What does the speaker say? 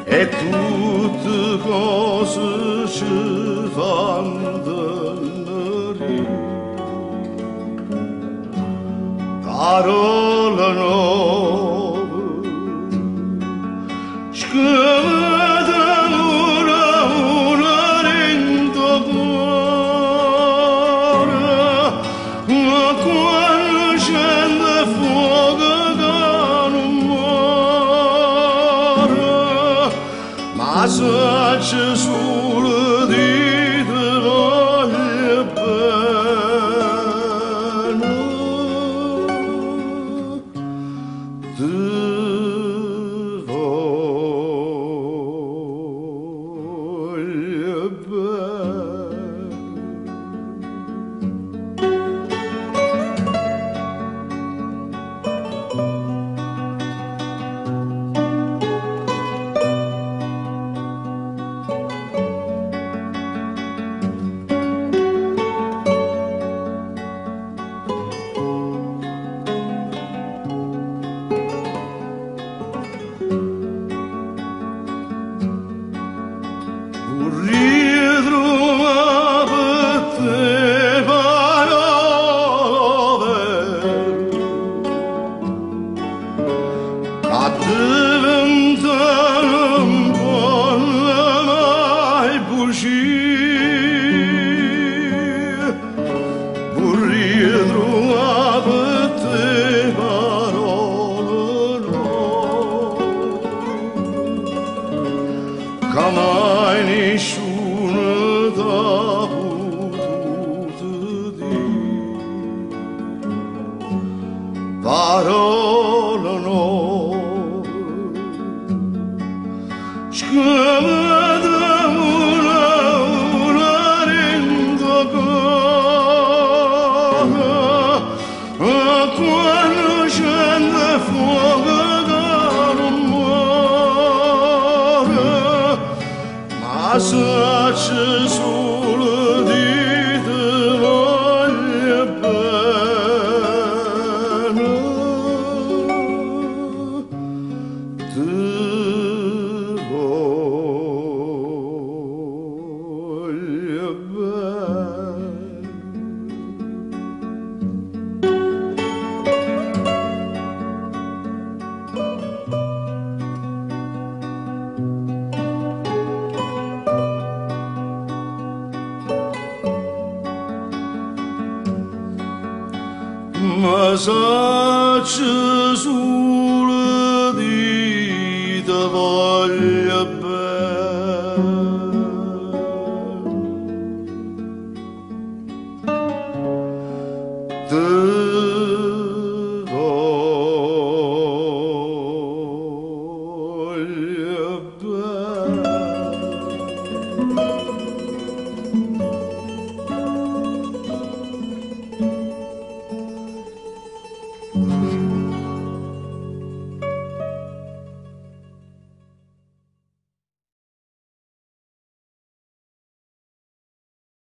e tutte cose ci fanno venire. Parole nuove, scrive d'amore, amore in tuo cuore, ma quando scende fuoco che non muore, ma se c'è solo di te voglio bene, te voglio bene. Vorrei trovare per te parole che diventano un po' mai bugie. Vorrei trovare per te parole che mai nessuno t'ha potuto dire. Parole nuove, scrive d'amore, amore in tuo cuore, e quando scende fuoco che non muore, ma se c'è solo di te voglio bene, te voglio bene. Ma se c'è solo di te voglio bene, te